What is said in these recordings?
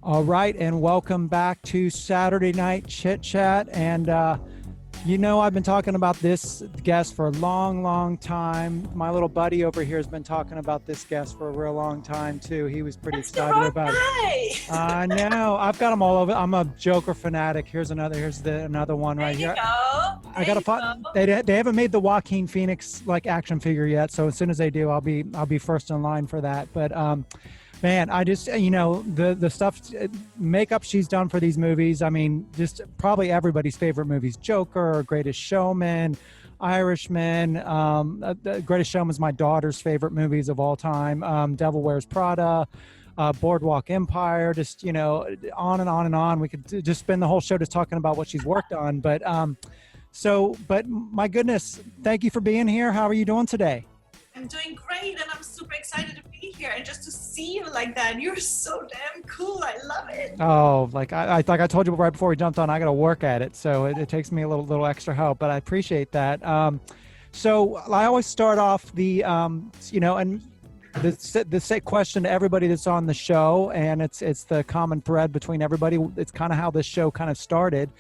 All right, and welcome back to Saturday Night Chit Chat. And I've been talking about this guest for a long, long time. My little buddy over here has been talking about this guest for a real long time too. He was pretty That's the excited wrong about it. guy. I know. I've got them all over. I'm a Joker fanatic. Here's another one right here. I gotta find. They haven't made the Joaquin Phoenix like action figure yet, so as soon as they do, I'll be first in line for that. But man, I just, the stuff, makeup she's done for these movies. I mean, just probably everybody's favorite movies: Joker, Greatest Showman, Irishman. The Greatest Showman is my daughter's favorite movies of all time. Devil Wears Prada, Boardwalk Empire. Just on and on and on. We could just spend the whole show just talking about what she's worked on. But but my goodness, thank you for being here. How are you doing today? I'm doing great, and I'm super excited to be here and just to see you like that. You're so damn cool. I love it. Oh, like I told you right before we jumped on, I got to work at it, so it takes me a little extra help, but I appreciate that. So I always start off the and the question to everybody that's on the show, and it's the common thread between everybody. It's kind of how this show kind of started.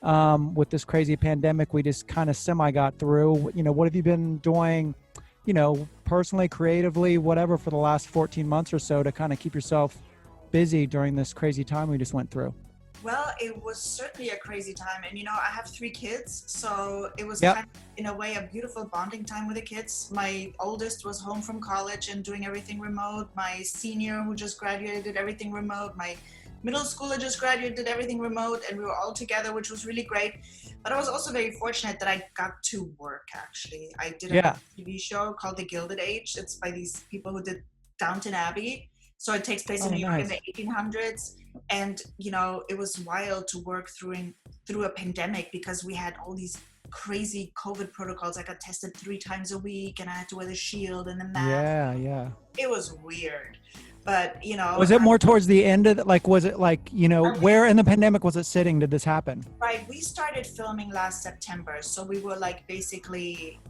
With this crazy pandemic, we just kind of semi got through. What have you been doing? Personally, creatively, whatever, for the last 14 months or so to kind of keep yourself busy during this crazy time we just went through? Well, it was certainly a crazy time. And, I have 3 kids, so it was Yep. kind of, in a way, a beautiful bonding time with the kids. My oldest was home from college and doing everything remote. My senior, who just graduated, did everything remote. My middle schooler just graduated, did everything remote, and we were all together, which was really great. But I was also very fortunate that I got to work, actually. I did a TV show called The Gilded Age. It's by these people who did Downton Abbey. So it takes place in New York in the 1800s. And, it was wild to work through a pandemic because we had all these crazy COVID protocols. I got tested 3 times a week, and I had to wear the shield and the mask. Yeah. It was weird. But, was it more towards the end of was it like, where in the pandemic was it sitting? Did this happen? Right. We started filming last September. So we were like basically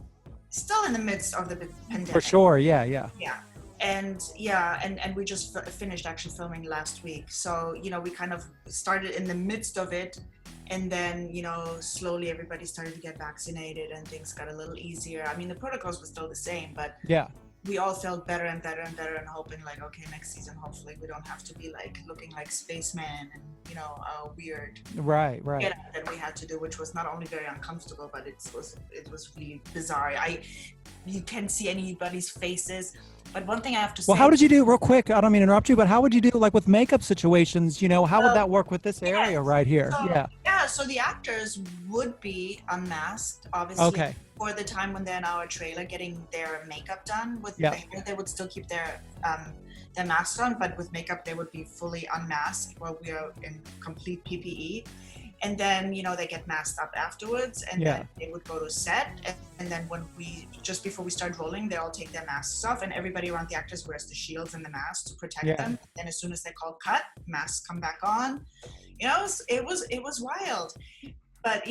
still in the midst of the pandemic. For sure. Yeah. Yeah. And we just finished actually filming last week. So, we kind of started in the midst of it. And then, slowly everybody started to get vaccinated and things got a little easier. I mean, the protocols were still the same, but yeah. We all felt better and better and better, and hoping like, okay, next season, hopefully we don't have to be like looking like spaceman and, weird. Right. That we had to do, which was not only very uncomfortable, but it was really bizarre. You can't see anybody's faces. But one thing I have to say. Well, how did you do, real quick? I don't mean to interrupt you, but how would you do like with makeup situations? How would that work with this area right here? So the actors would be unmasked, obviously. Okay. For the time when they're in our trailer getting their makeup done. They would still keep their masks on, but with makeup they would be fully unmasked while we are in complete PPE. And then, they get masked up afterwards, and then they would go to set. And then just before we start rolling, they all take their masks off, and everybody around the actors wears the shields and the masks to protect them. Then as soon as they call cut, masks come back on. It was wild. But,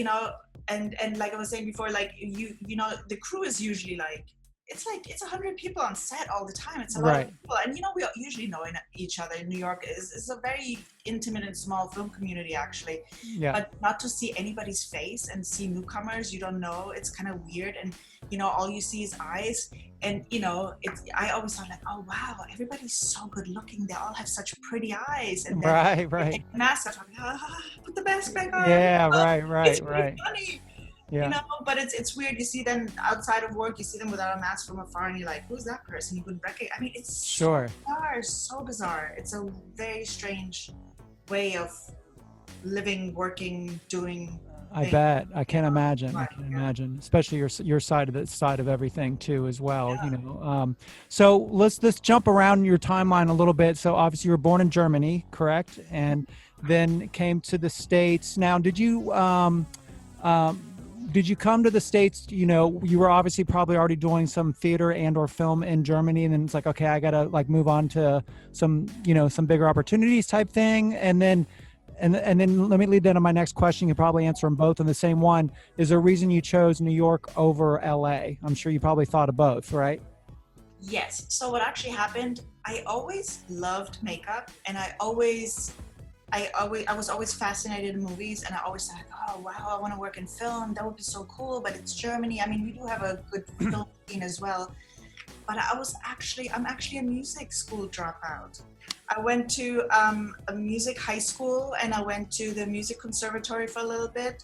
and like I was saying before, like, the crew is usually like, it's 100 people on set all the time. It's a lot of people. And, we usually know each other. New York is a very intimate and small film community, actually. Yeah. But not to see anybody's face and see newcomers you don't know, it's kind of weird. And, all you see is eyes. And, I always thought like, oh, wow, everybody's so good looking. They all have such pretty eyes. And then right. The mask, I'm like, put the mask back on. Yeah, right. It's really funny. Yeah. But it's weird. You see them outside of work, you see them without a mask from afar, and you're like, who's that person? You wouldn't recognize. I mean, it's so bizarre. It's a very strange way of living, working, doing. I bet. I can't imagine. Imagine, especially your side of everything too, as well. Yeah. So let's jump around your timeline a little bit. So obviously you were born in Germany, correct? And then came to the States. Now, did you come to the States? You were obviously probably already doing some theater and or film in Germany, and then it's like, okay, I gotta like move on to some bigger opportunities type thing, and then let me lead into my next question. You probably answer them both in the same one. Is there a reason you chose New York over LA? I'm sure you probably thought of both, right? Yes. So what actually happened, I always loved makeup, and I always I was always fascinated in movies, and I always thought, oh wow, I want to work in film. That would be so cool. But it's Germany. I mean, we do have a good film scene as well. But I'm actually a music school dropout. I went to a music high school, and I went to the music conservatory for a little bit.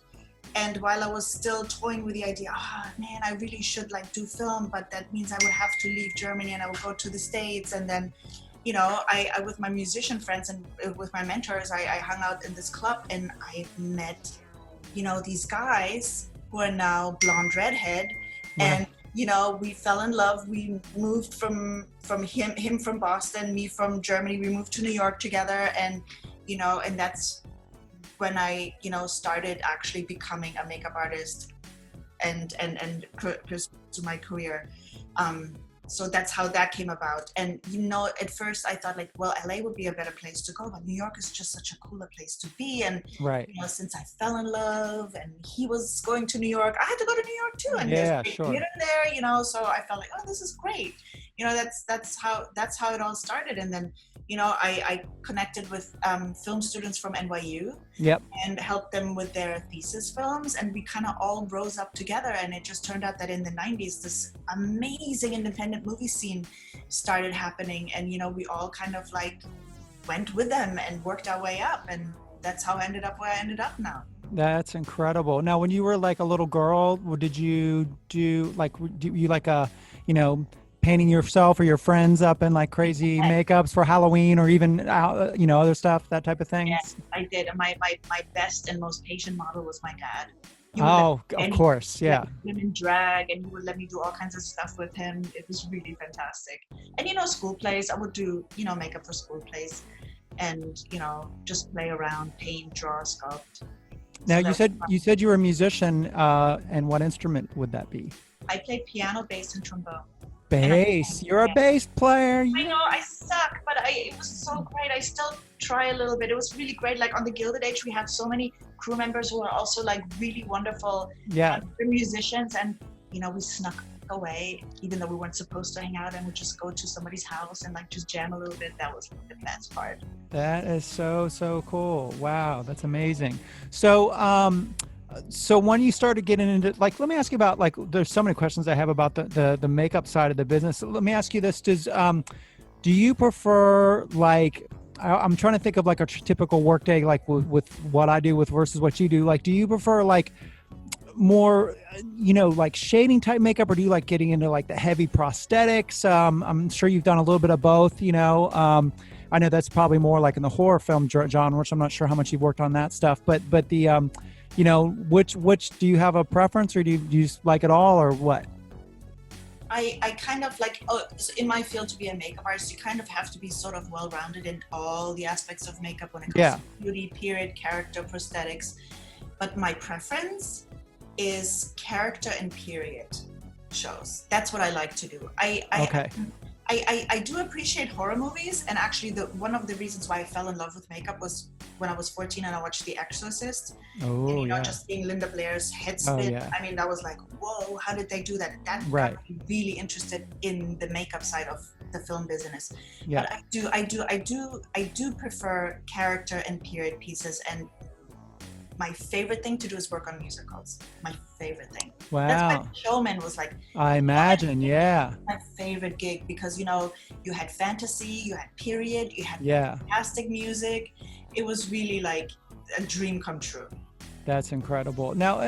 And while I was still toying with the idea, man, I really should like do film, but that means I would have to leave Germany and I would go to the States. And then, you know, I with my musician friends and with my mentors, I hung out in this club, and I met, you know, these guys who are now blonde redhead. And you know, we fell in love. We moved from him from Boston, me from Germany. We moved to New York together, and you know, and that's when I, you know, started actually becoming a makeup artist and pursue my career. So that's how that came about. And you know, at first I thought like, well, LA would be a better place to go, but New York is just such a cooler place to be. And you know, since I fell in love and he was going to New York, I had to go to New York too. And there's a theater there, you know, so I felt like, oh, this is great. You know, that's how it all started. And then, you know, I connected with film students from NYU and helped them with their thesis films, and we kind of all rose up together. And it just turned out that in the 90s, this amazing independent movie scene started happening, and you know, we all kind of like went with them and worked our way up, and that's how I ended up where I ended up now. That's incredible. Now, when you were like a little girl, did you do you like a, you know, painting yourself or your friends up in like crazy makeups for Halloween, or even you know, other stuff, that type of thing? Yes, I did. And my best and most patient model was my dad. Of course, yeah. Him in drag, and he would let me do all kinds of stuff with him. It was really fantastic. And you know, school plays, I would do, you know, makeup for school plays, and you know, just play around, paint, draw, sculpt. Now you said you were a musician, and what instrument would that be? I play piano, bass, and trombone. Bass. You're a bass player. I know, I suck, but it was so great. I still try a little bit. It was really great. Like on the Gilded Age, we have so many crew members who are also like really wonderful musicians, and you know, we snuck away even though we weren't supposed to hang out, and we'd just go to somebody's house and like just jam a little bit. That was the best part. That is so cool. Wow, that's amazing. So when you started getting into, like, let me ask you about, like, there's so many questions I have about the makeup side of the business. Let me ask you this. Do you prefer, like, I'm trying to think of like a typical workday, like with what I do with versus what you do. Like, do you prefer like more, you know, like shading type makeup, or do you like getting into like the heavy prosthetics? I'm sure you've done a little bit of both, you know. I know that's probably more like in the horror film genre, which I'm not sure how much you've worked on that stuff, but the, you know, which do you have a preference, or do you just like it all, or what? I kind of like, so in my field, to be a makeup artist, you kind of have to be sort of well-rounded in all the aspects of makeup when it comes to beauty, period, character, prosthetics. But my preference is character and period shows. That's what I like to do. I do appreciate horror movies, and actually one of the reasons why I fell in love with makeup was when I was 14 and I watched The Exorcist. And, you know, just seeing Linda Blair's head spin. I mean, that was like, whoa, how did they do that? That got me really interested in the makeup side of the film business. But I do prefer character and period pieces, and my favorite thing to do is work on musicals. My favorite thing. Wow. That's why Showman was like, I imagine, my favorite gig, because you know, you had fantasy, you had period, you had fantastic music. It was really like a dream come true. That's incredible. Now,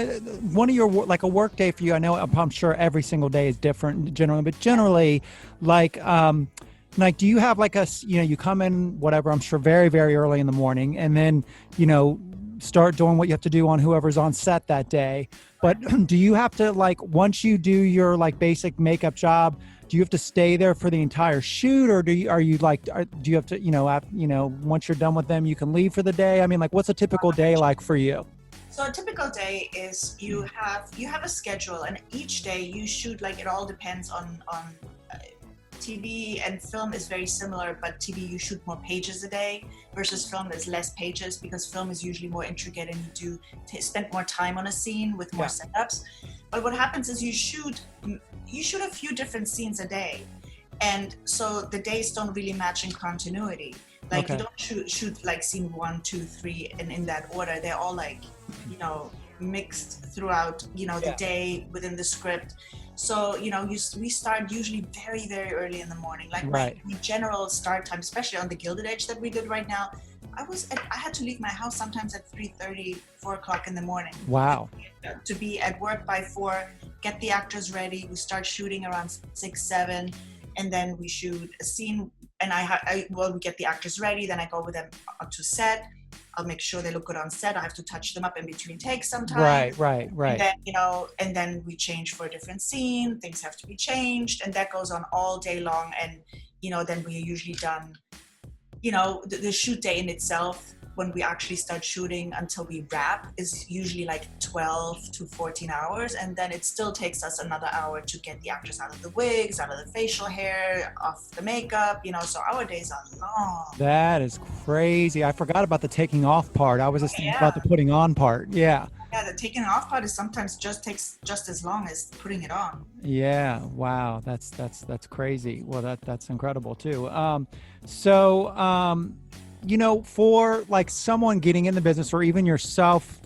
one of your, like a work day for you, I know, I'm sure every single day is different generally, but generally, like do you have like you know, you come in, whatever, I'm sure very, very early in the morning, and then, you know, start doing what you have to do on whoever's on set that day. But do you have to, like, once you do your like basic makeup job, do you have to stay there for the entire shoot, or do you have to, you know, once you're done with them, you can leave for the day? I mean, like, what's a typical day like for you? So a typical day is you have a schedule, and each day you shoot, like, it all depends on TV and film is very similar, but TV you shoot more pages a day versus film there's less pages, because film is usually more intricate and you do spend more time on a scene with more setups. But what happens is you shoot a few different scenes a day, and so the days don't really match in continuity. Like Okay. you don't shoot like scene 1, 2, 3 and in that order. They're all like, you know, mixed throughout, you know, the day within the script. So, you know, we start usually very, very early in the morning. Like my general start time, especially on the Gilded Age that we did right now, I had to leave my house sometimes at 3:30, 4 o'clock in the morning. Wow. To be at work by 4, get the actors ready. We start shooting around 6, 7, and then we shoot a scene. And we get the actors ready. Then I go with them up to set. I'll make sure they look good on set. I have to touch them up in between takes sometimes. Right. And then, you know, and then we change for a different scene. Things have to be changed, and that goes on all day long. And, you know, then we're usually done, you know, the shoot day in itself, when we actually start shooting until we wrap, is usually like 12 to 14 hours. And then it still takes us another hour to get the actors out of the wigs, out of the facial hair, off the makeup, you know, so our days are long. That is crazy. I forgot about the taking off part. I was just thinking about the putting on part. Yeah, the taking off part is sometimes takes just as long as putting it on. Yeah. Wow. That's crazy. Well, that's incredible too. You know, for like someone getting in the business, or even yourself,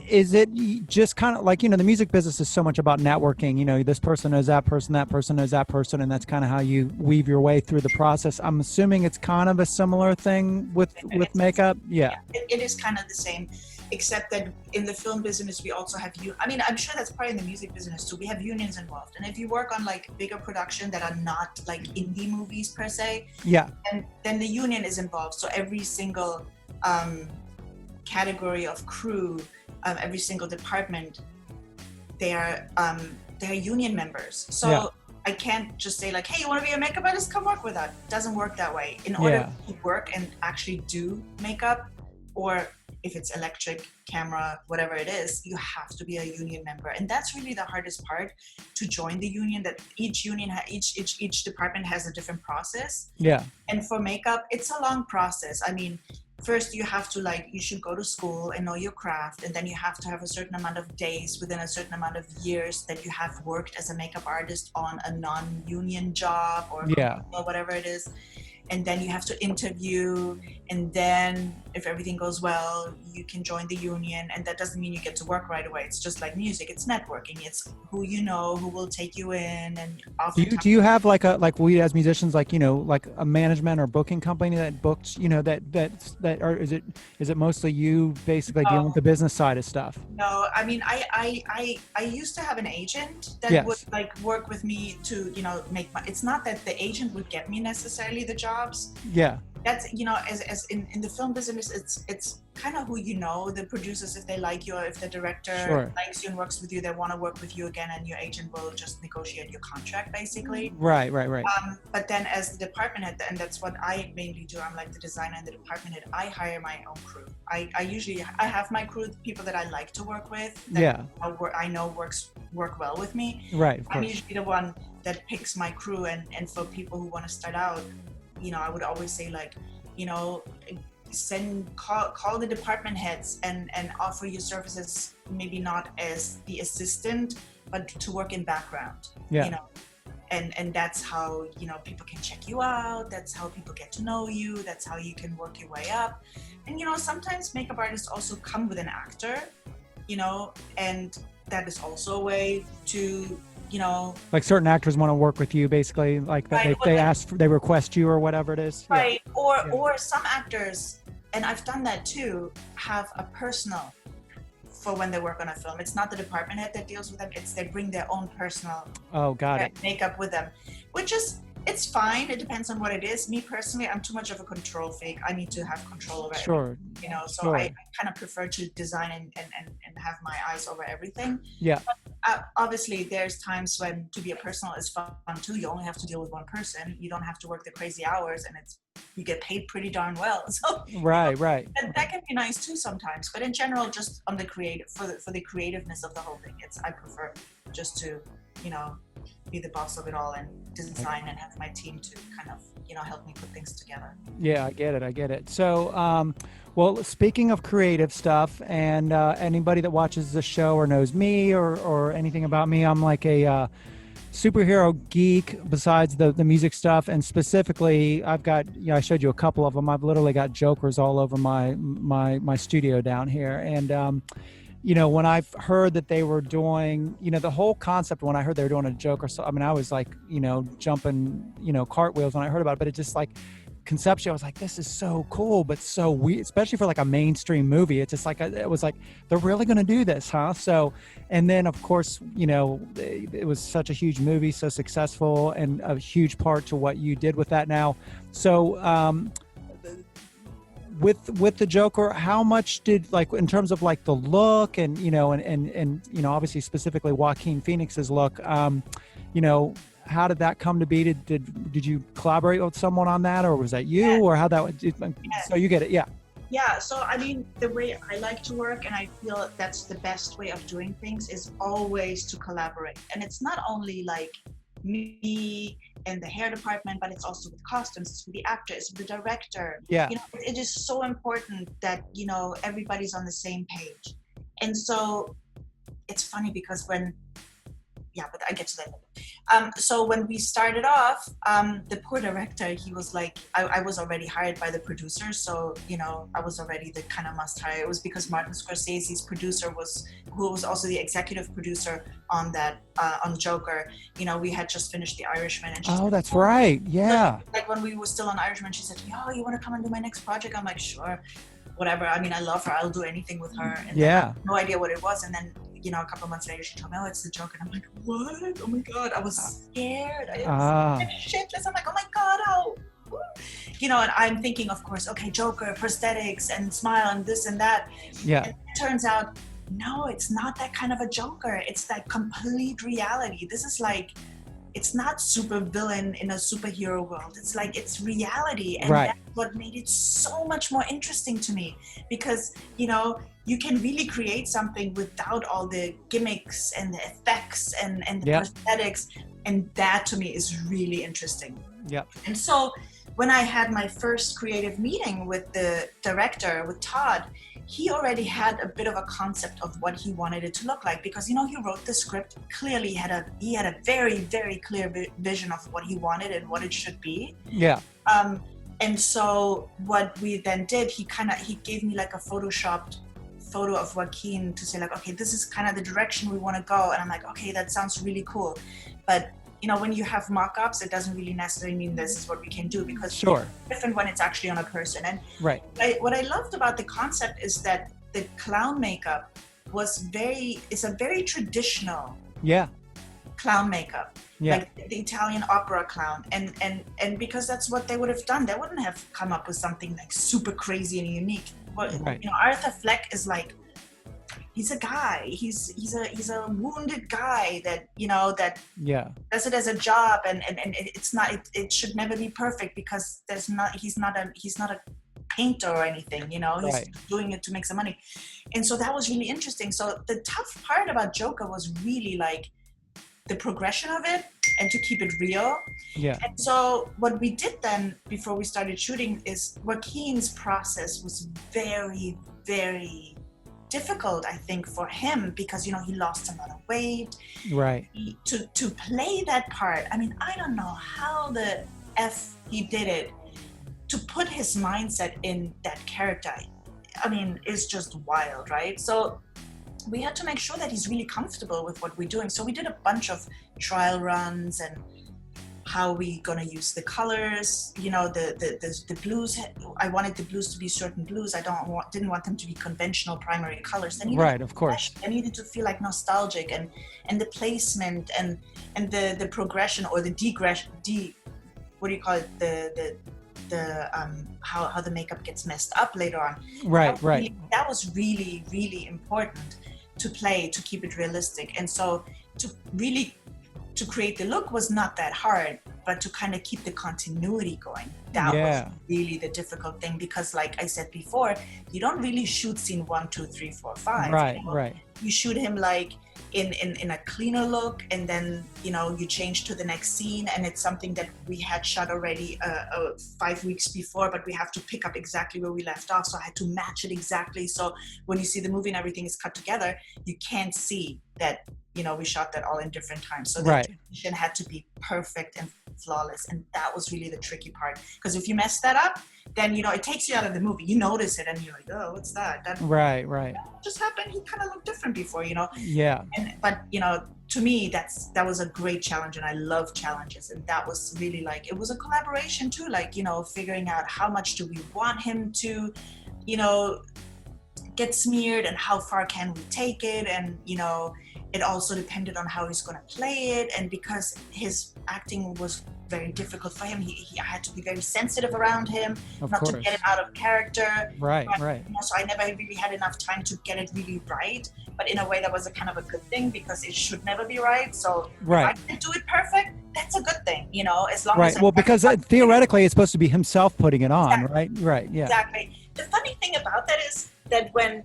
is it just kind of like, you know, the music business is so much about networking, you know, this person knows that person knows that person, and that's kind of how you weave your way through the process. I'm assuming it's kind of a similar thing with makeup. Yeah. It is kind of the same, except that in the film business, we also have I mean, I'm sure that's probably in the music business too. We have unions involved. And if you work on like bigger production that are not like indie movies per se, and then the union is involved. So every single category of crew, every single department, they're union members. So I can't just say like, hey, you want to be a makeup artist? Come work with us. It doesn't work that way. In order to work and actually do makeup, or if it's electric, camera, whatever it is, you have to be a union member. And that's really the hardest part, to join the union, that each union, each department has a different process. Yeah. And for makeup, it's a long process. I mean, first you have to you should go to school and know your craft. And then you have to have a certain amount of days within a certain amount of years that you have worked as a makeup artist on a non-union job or whatever it is. And then you have to interview, and then if everything goes well, you can join the union. And that doesn't mean you get to work right away. It's just like music, it's networking, it's who you know, who will take you in. And do you have like we as musicians, like, you know, like a management or booking company that books, you know, or is it mostly you basically dealing with the business side of stuff? No, I mean, I used to have an agent that would work with me to, you know, it's not that the agent would get me necessarily the jobs. Yeah. That's, you know, as in the film business, it's kind of who you know, the producers, if they like you, or if the director likes you and works with you, they want to work with you again, and your agent will just negotiate your contract basically. Right. But then as the department head, and that's what I mainly do, I'm like the designer and the department head, I hire my own crew. I have my crew, people that I like to work with, that I know work well with me. Right. I'm usually the one that picks my crew, and for people who want to start out, you know, I would always say, like, you know, call the department heads and offer your services, maybe not as the assistant, but to work in background. You know, and that's how, you know, people can check you out. That's how people get to know you. That's how you can work your way up. And, you know, sometimes makeup artists also come with an actor, you know, and that is also a way to, you know, like certain actors want to work with you, basically, like that they request you or whatever it is. Right. Or some actors, and I've done that too, have a personal for when they work on a film. It's not the department head that deals with them, it's they bring their own personal makeup with them, which is, it's fine. It depends on what it is. Me personally, I'm too much of a control freak. I need to have control over everything, you know, so I kind of prefer to design and have my eyes over everything. Yeah. But obviously, there's times when to be a personal is fun too. You only have to deal with one person. You don't have to work the crazy hours, and you get paid pretty darn well. So right. And that can be nice too sometimes. But in general, just on the for the creativeness of the whole thing, I prefer just to, you know, be the boss of it all and design and have my team to kind of, you know, help me put things together. Yeah, I get it. So, well, speaking of creative stuff, and anybody that watches the show or knows me or anything about me, I'm like a superhero geek besides the music stuff, and specifically I've got, I showed you a couple of them. I've literally got Jokers all over my studio down here. And when I've heard that they were doing, the whole concept, when I heard they were doing a Joker, so I mean I was like, jumping, cartwheels when I heard about it. But it just like, conceptually I was like, this is so cool, but so weird, especially for like a mainstream movie. It's just like, it was like, they're really going to do this, huh? So, and then of course, it was such a huge movie, so successful, and a huge part to what you did with that now. So with the Joker, how much did, like, in terms of like the look and and obviously specifically Joaquin Phoenix's look, how did that come to be? Did you collaborate with someone on that, or was that you? Yeah. Or how that? So you get it, yeah. Yeah. So I mean, the way I like to work, and I feel that's the best way of doing things, is always to collaborate. And it's not only like me and the hair department, but it's also with costumes, it's with the actor, it's with the director. Yeah. It is so important that everybody's on the same page. And so it's funny because but I get to that. So when we started off, the poor director, he was like, I was already hired by the producer. So, I was already the kind of must hire. It was because Martin Scorsese's producer who was also the executive producer on that, on Joker. We had just finished The Irishman. And oh, that's right. Yeah. Like when we were still on Irishman, she said, oh, you want to come and do my next project? I'm like, sure, whatever. I mean, I love her. I'll do anything with her. And I had no idea what it was. And then, a couple of months later, she told me, oh, it's the Joker. And I'm like, what? Oh my God. I was scared. I was shitless. I'm like, oh my God, how? And I'm thinking, of course, okay, Joker, prosthetics and smile and this and that. Yeah. And it turns out, no, it's not that kind of a Joker. It's that complete reality. This is like, it's not super villain in a superhero world. It's like, it's reality. And that's what made it so much more interesting to me, because, you can really create something without all the gimmicks and the effects and the prosthetics. And that to me is really interesting. Yeah. And so when I had my first creative meeting with the director, with Todd, he already had a bit of a concept of what he wanted it to look like, because he wrote the script. Clearly he had a very, very clear vision of what he wanted and what it should be. Yeah. And so what we then did, he gave me like a photoshopped photo of Joaquin to say like, okay, this is kind of the direction we want to go. And I'm like, okay, that sounds really cool. But when you have mock-ups, it doesn't really necessarily mean this is what we can do, because sure, it's different when it's actually on a person. And right. What I loved about the concept is that the clown makeup is a very traditional clown makeup. Yeah. Like the Italian opera clown. And because that's what they would have done. They wouldn't have come up with something like super crazy and unique. But Arthur Fleck is like, he's a guy. He's a wounded guy that does it as a job, and it's not. It should never be perfect, because he's not a painter or anything. He's doing it to make some money, and so that was really interesting. So the tough part about Joker was really like the progression of it and to keep it real. Yeah. And so what we did then before we started shooting is Joaquin's process was very, very difficult, I think, for him, because he lost a lot of weight. Right. To play that part, I mean, I don't know how the F he did it to put his mindset in that character. I mean, it's just wild, right? So we had to make sure that he's really comfortable with what we're doing. So we did a bunch of trial runs and how we gonna use the colors, the blues. I wanted the blues to be certain blues. I didn't want them to be conventional primary colors. Right, of course. They needed to feel like nostalgic, and the placement and the progression or the what do you call it? How the makeup gets messed up later on. Right. That was really, really important to play, to keep it realistic. And so to create the look was not that hard, but to kind of keep the continuity going, that was really the difficult thing, because like I said before, you don't really shoot scene 1, 2, 3, 4, 5. Right. You shoot him like in a cleaner look, and then you change to the next scene, and it's something that we had shot already 5 weeks before, but we have to pick up exactly where we left off, so I had to match it exactly. So when you see the movie and everything is cut together, you can't see that we shot that all in different times. So the Right. transition had to be perfect and flawless. And that was really the tricky part. Because if you mess that up, then, it takes you out of the movie. You notice it and you're like, oh, what's that? Right. That just happened. He kind of looked different before, Yeah. But, to me, that was a great challenge, and I love challenges. And that was really like, it was a collaboration too, like, figuring out how much do we want him to, get smeared, and how far can we take it. And, it also depended on how he's going to play it. And because his acting was very difficult for him, I had to be very sensitive around him, not to get him out of character. Right. So I never really had enough time to get it really right. But in a way, that was a kind of a good thing, because it should never be right. So if I can do it perfect, that's a good thing, as long as well, because theoretically it's supposed to be himself putting it on, right? Yeah. Exactly. The funny thing about that is that when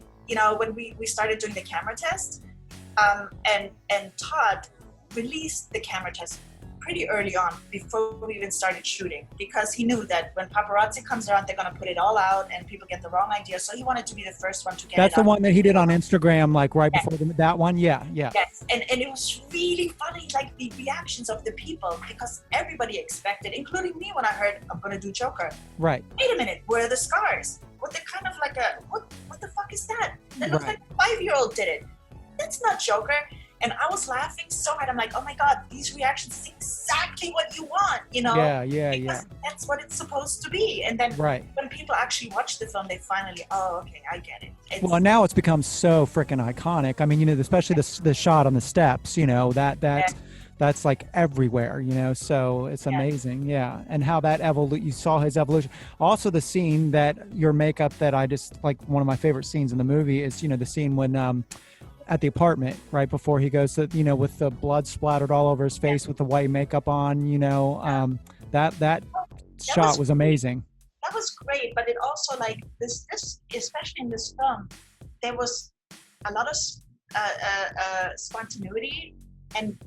we started doing the camera test, and Todd released the camera test pretty early on, before we even started shooting, because he knew that when paparazzi comes around, they're going to put it all out and people get the wrong idea. So he wanted to be the first one to get That's it the one that he did on Instagram, like right before that one. Yeah. Yes, and it was really funny, like the reactions of the people, because everybody expected, including me, when I heard I'm going to do Joker. Right. Wait a minute, where are the scars? What the kind of like what the fuck is that? That looks like a 5-year-old did it. That's not Joker. And I was laughing so hard. I'm like, oh my God, these reactions is exactly what you want, Because that's what it's supposed to be. And then when people actually watch the film, they finally, okay, I get it. Well, now it's become so freaking iconic. I mean, especially the shot on the steps, that's like everywhere, so it's amazing. Yeah. And how that you saw his evolution. Also the scene that your makeup that I just like, one of my favorite scenes in the movie is, the scene when, at the apartment right before he goes to, with the blood splattered all over his face with the white makeup on, that shot was amazing. That was great. But it also like this, especially in this film, there was a lot of spontaneity and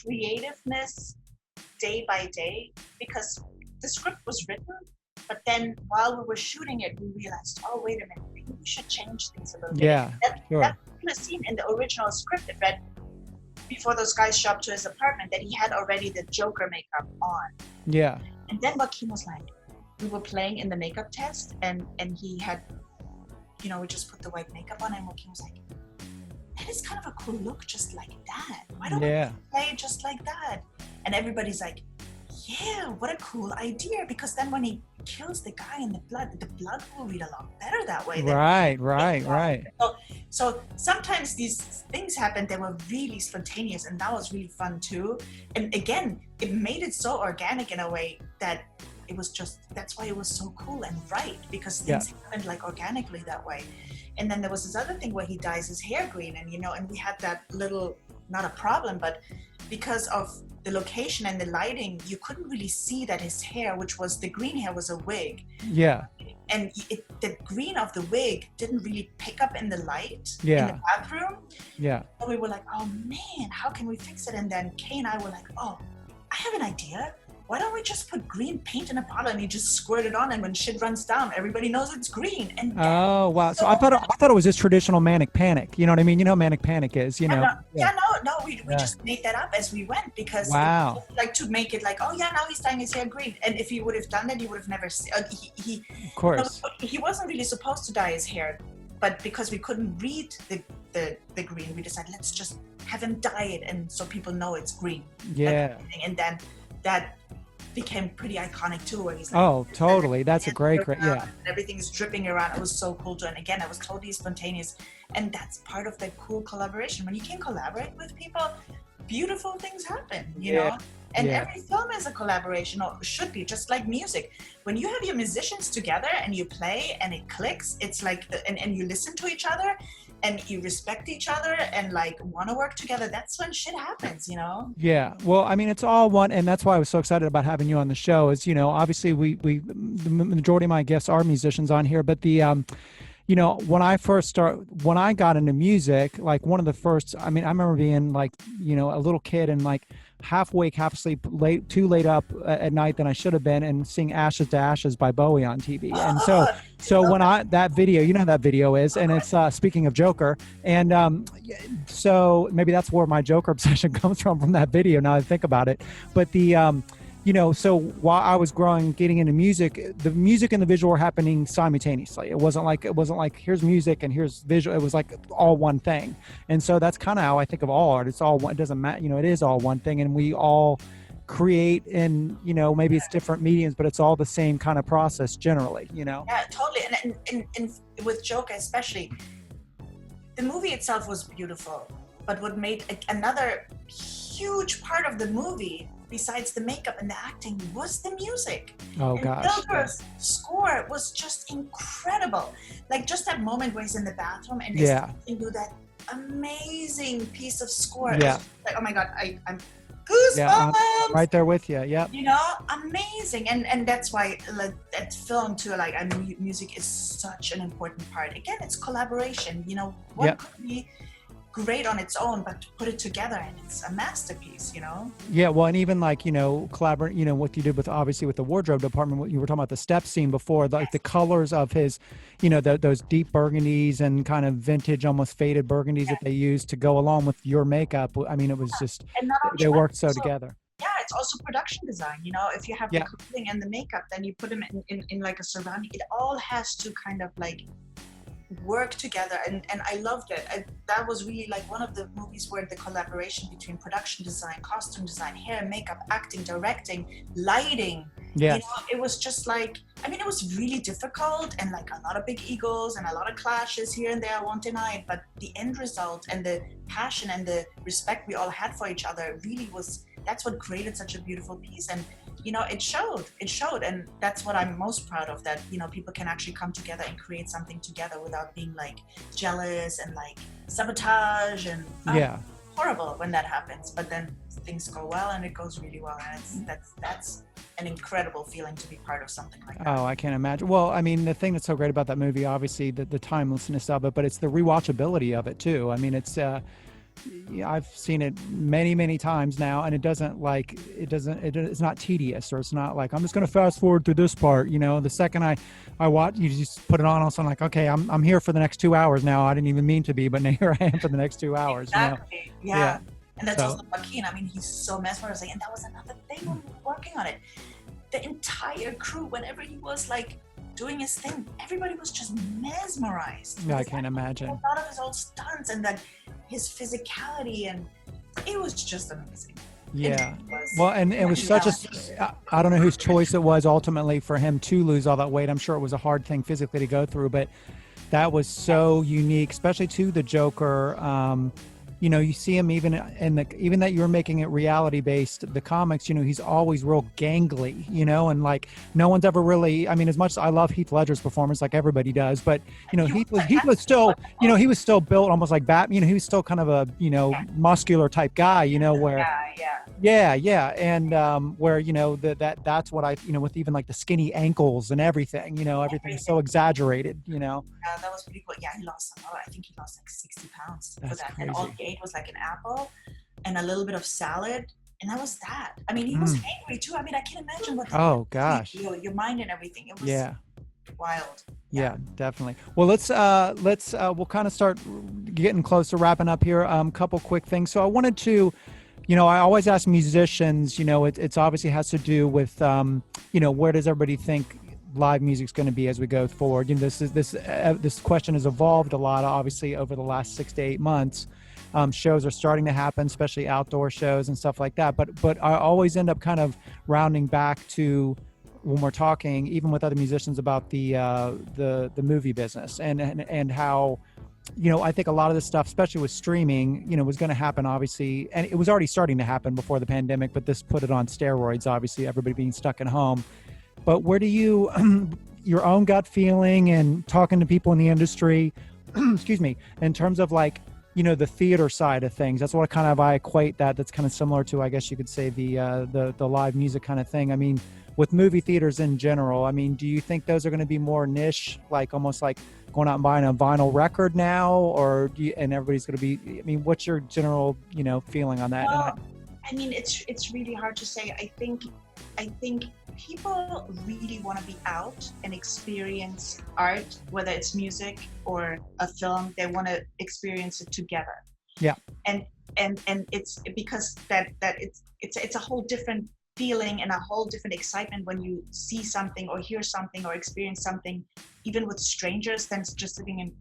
creativeness day by day, because the script was written, but then while we were shooting it, we realized, oh, wait a minute, maybe we should change things a little bit. Yeah, sure. That scene in the original script, it read before those guys showed up to his apartment that he had already the Joker makeup on. Yeah. And then Joaquin was like, we were playing in the makeup test, and he had, we just put the white makeup on, and Joaquin was like, that is kind of a cool look, just like that. Why don't we play it just like that? And everybody's like, yeah, what a cool idea, because then when he kills the guy in the blood will read a lot better that way. Right. So sometimes these things happen that were really spontaneous, and that was really fun too. And again, it made it so organic in a way that it was just, that's why it was so cool and right, because things happened like organically that way. And then there was this other thing where he dyes his hair green, and and we had that little, not a problem, but because of the location and the lighting, you couldn't really see that his hair, which was the green hair, was a wig. Yeah. And the green of the wig didn't really pick up in the light in the bathroom. Yeah. So we were like, oh man, how can we fix it? And then Kay and I were like, oh, I have an idea. Why don't we just put green paint in a bottle and you just squirt it on, and when shit runs down, everybody knows it's green. And oh wow! So I thought it was just traditional manic panic. You know what I mean? You know, manic panic is. You know. No. We just made that up as we went, because like to make it like, oh yeah, now he's dyeing his hair green. And if he would have done that, he would have never. He of course. He wasn't really supposed to dye his hair, but because we couldn't read the green, we decided let's just have him dye it, and so people know it's green. Yeah. And then that became pretty iconic too, where he's like, oh totally, that's a great everything is dripping around. It was so cool too, and again, it was totally spontaneous, and that's part of the cool collaboration. When you can collaborate with people, beautiful things happen, you know. And every film is a collaboration, or should be, just like music. When you have your musicians together and you play and it clicks, it's like and you listen to each other and you respect each other and like want to work together, that's when shit happens, you know? Yeah. Well, I mean, it's all one, and that's why I was so excited about having you on the show is, obviously the majority of my guests are musicians on here, but the, when I got into music, like one of the first, I mean, I remember being like, a little kid and like half awake, half asleep, too late up at night than I should have been, and seeing Ashes to Ashes by Bowie on TV. And so when that video, you know how that video is, and it's speaking of Joker, and so maybe that's where my Joker obsession comes from that video. Now I think about it, but so while I was getting into music, the music and the visual were happening simultaneously. It wasn't like here's music and here's visual. It was like all one thing. And so that's kind of how I think of all art. It's all one. It doesn't matter. It is all one thing, and we all create in maybe it's different mediums, but it's all the same kind of process generally. Yeah, totally. And with Joker especially, the movie itself was beautiful, but what made another huge part of the movie, besides the makeup and the acting, was the music. Oh, and gosh. Joker's score was just incredible. Like just that moment where he's in the bathroom and he's do that amazing piece of score. Yeah. Like, oh my God, I'm goosebumps. Yeah, I'm right there with you. Yeah. Amazing. And that's why that film too, music is such an important part. Again, it's collaboration. What could be great on its own, but to put it together and it's a masterpiece. Yeah, well, and even collaborate, what you did with the wardrobe department, what you were talking about the step scene before, the colors of his, those deep burgundies and kind of vintage, almost faded burgundies that they used to go along with your makeup. I mean, it was just, they worked so together. Yeah, it's also production design. If you have the clothing and the makeup, then you put them in like a surrounding. It all has to kind of work together, and I loved it. That was really one of the movies where the collaboration between production design, costume design, hair, makeup, acting, directing, lighting, it was just it was really difficult, and a lot of big egos and a lot of clashes here and there, I won't deny it, but the end result and the passion and the respect we all had for each other really that's what created such a beautiful piece. And it showed, and that's what I'm most proud of, that people can actually come together and create something together without being jealous and sabotage, and horrible when that happens. But then things go well, and it goes really well, and that's an incredible feeling to be part of something like that. Oh, I can't imagine. Well, I mean, the thing that's so great about that movie, obviously the timelessness of it, but it's the rewatchability of it too. I mean, it's I've seen it many, many times now, and it's not tedious, or it's not like I'm just going to fast forward through this part. The second I watch, you just put it on, also I'm like, okay, I'm here for the next 2 hours now. I didn't even mean to be, but now here I am for the next 2 hours. Exactly. Yeah. And that's also Joaquin. I mean, he's so mesmerizing, and that was another thing when we were working on it. The entire crew, whenever he was doing his thing, everybody was just mesmerized. Yeah, I can't imagine. A lot of his old stunts and his physicality, and it was just amazing. Yeah. Well, and it was I don't know whose choice it was ultimately for him to lose all that weight. I'm sure it was a hard thing physically to go through, but that was so unique, especially to the Joker. You see him even even that you're making it reality based, the comics, he's always real gangly, and no one's ever really, I mean, as much as I love Heath Ledger's performance, like everybody does, but Heath was still, he was still built almost like Batman. He was still kind of a, muscular type guy, where and where that's what I with even the skinny ankles and everything, everything is so exaggerated. That was pretty cool. Yeah, he lost a lot. I think he lost 60 pounds for that. Crazy. And all he ate was an apple and a little bit of salad, and that was that. I mean, he was angry too. I mean, I can't imagine what. Oh gosh. Your mind and everything. It was wild. Yeah, definitely. Well, let's we'll kind of start getting close to wrapping up here. Couple quick things. So I wanted to, I always ask musicians, it's obviously has to do with, where does everybody think live music's going to be as we go forward? This question has evolved a lot, obviously, over the last 6 to 8 months. Shows are starting to happen, especially outdoor shows and stuff like that. But I always end up kind of rounding back to when we're talking, even with other musicians, about the movie business and how, I think a lot of this stuff, especially with streaming, was going to happen, obviously, and it was already starting to happen before the pandemic, but this put it on steroids, obviously, everybody being stuck at home. But where do you, your own gut feeling and talking to people in the industry, excuse me, in terms of the theater side of things, that's what I equate that's kind of similar to, I guess you could say, the live music kind of thing. I mean, with movie theaters in general, I mean, do you think those are going to be more niche, almost like going out and buying a vinyl record now, or and everybody's going to be, I mean, what's your general, feeling on that? Well, I mean, it's really hard to say. I think people really want to be out and experience art, whether it's music or a film. They want to experience it together. Yeah. And it's because that it's a whole different feeling and a whole different excitement when you see something or hear something or experience something, even with strangers, than just sitting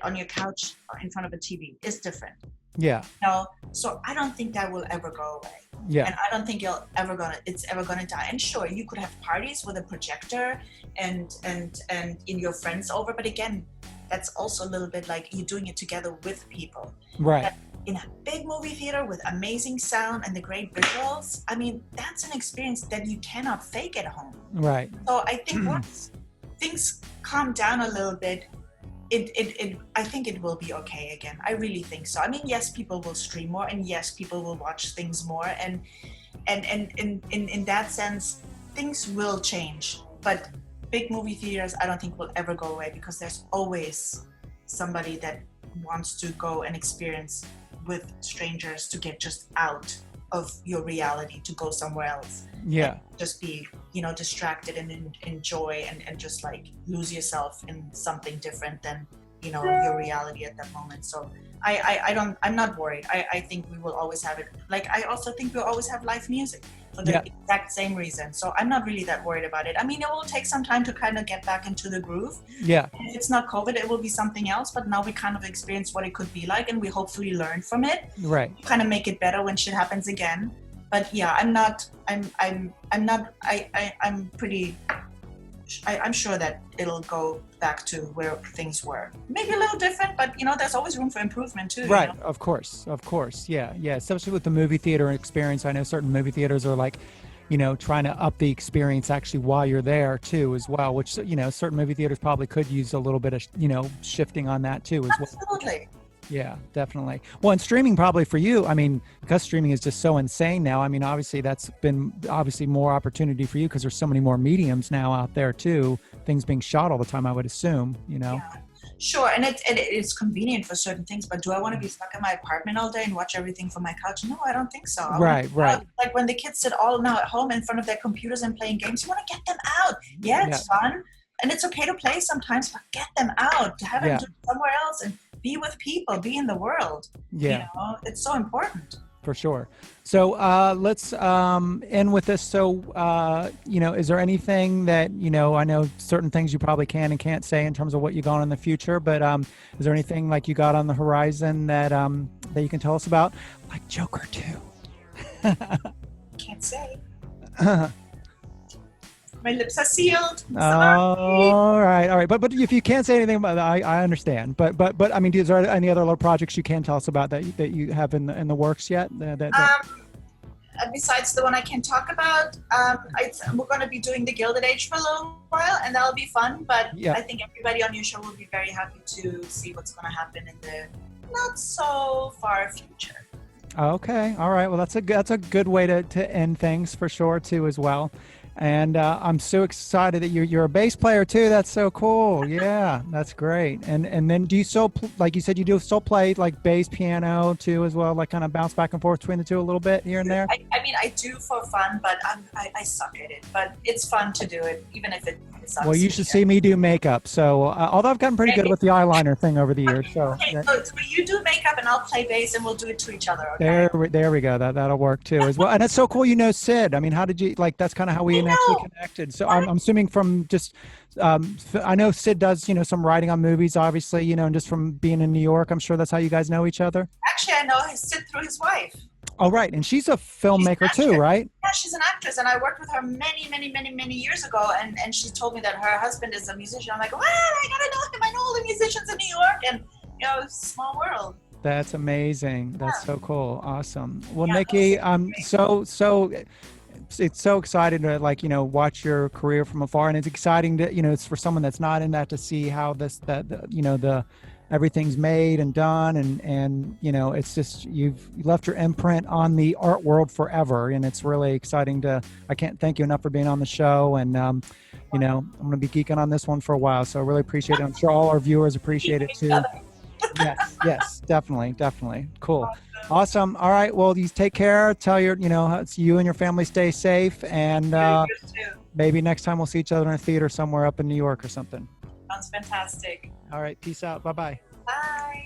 on your couch in front of a TV. It's different. Yeah. No, so I don't think that will ever go away. Yeah. And I don't think it's ever gonna die. And sure, you could have parties with a projector and in your friends over, but again, that's also a little bit like you're doing it together with people. Right. But in a big movie theater with amazing sound and the great visuals, I mean, that's an experience that you cannot fake at home. Right. So I think once things calm down a little bit, I think it will be okay again. I really think so. I mean, yes, people will stream more, and yes, people will watch things more, and in that sense, things will change. But big movie theaters, I don't think will ever go away, because there's always somebody that wants to go and experience with strangers, to get just out of your reality, to go somewhere else. Yeah. Just be, distracted and enjoy and just like lose yourself in something different than, your reality at that moment. So I'm not worried. I think we will always have it. Like, I also think we'll always have live music for the exact same reason. So I'm not really that worried about it. I mean, it will take some time to kind of get back into the groove. Yeah. If it's not COVID, it will be something else. But now we kind of experience what it could be like, and we hopefully learn from it. Right. Kind of make it better when shit happens again. But yeah, I'm sure that it'll go back to where things were. Maybe a little different, but there's always room for improvement too. Right. Of course. Yeah. Especially with the movie theater experience. I know certain movie theaters are like, trying to up the experience actually while you're there too, as well, which, certain movie theaters probably could use a little bit of, shifting on that too, as well. Absolutely. Yeah, definitely. Well, and streaming probably for you, I mean, because streaming is just so insane now. I mean, obviously that's been more opportunity for you, because there's so many more mediums now out there too. Things being shot all the time, I would assume, Yeah. Sure, and it's convenient for certain things, but do I want to be stuck in my apartment all day and watch everything from my couch? No, I don't think so. Right. Like when the kids sit all now at home in front of their computers and playing games, you want to get them out. Yeah, it's fun. And it's okay to play sometimes, but get them out, to have them do it somewhere else and be with people, be in the world. Yeah. It's so important. For sure. So let's end with this. So, is there anything that, I know certain things you probably can and can't say in terms of what you got in the future, but is there anything like you got on the horizon that that you can tell us about? Like Joker 2. Can't say. My lips are sealed. All right. But if you can't say anything about that, I understand. But I mean, is there any other little projects you can tell us about that you have in the works yet? Besides the one I can talk about, we're going to be doing the Gilded Age for a little while, and that'll be fun. But I think everybody on your show will be very happy to see what's going to happen in the not so far future. Okay. All right. Well, that's a good way to end things for sure too, as well. And I'm so excited that you're a bass player too. That's so cool. Yeah, that's great. And then do you still, like you said, you do still play like bass, piano too as well, like kind of bounce back and forth between the two a little bit here and there? I mean, I do for fun, but I suck at it. But it's fun to do it, even if it sucks. Well, you should see me do makeup. So although I've gotten pretty good with the eyeliner thing over the years. So you do makeup and I'll play bass and we'll do it to each other. Okay? There we go. That'll work too as well. And it's so cool. Sid. I mean, how did you that's kind of how we actually connected. So I'm assuming from just I know Sid does some writing on movies, obviously, and just from being in New York, I'm sure that's how you guys know each other. Actually, I know Sid through his wife. Oh, right. And she's a filmmaker too, right? Yeah, she's an actress, and I worked with her many years ago, and she told me that her husband is a musician. I'm like, what? I gotta know him. I know all the musicians in New York, and small world. That's amazing. That's so cool. Awesome. Well, Nicki, it's so exciting to watch your career from afar, and it's exciting to it's for someone that's not in that to see how everything's made and done, and it's just you've left your imprint on the art world forever, and it's really exciting I can't thank you enough for being on the show, and I'm going to be geeking on this one for a while, so I really appreciate it. I'm sure all our viewers appreciate it too. Yes, definitely. Cool. Awesome. All right. Well, you take care. Tell you and your family stay safe, and maybe next time we'll see each other in a theater somewhere up in New York or something. Sounds fantastic. All right. Peace out. Bye-bye. Bye.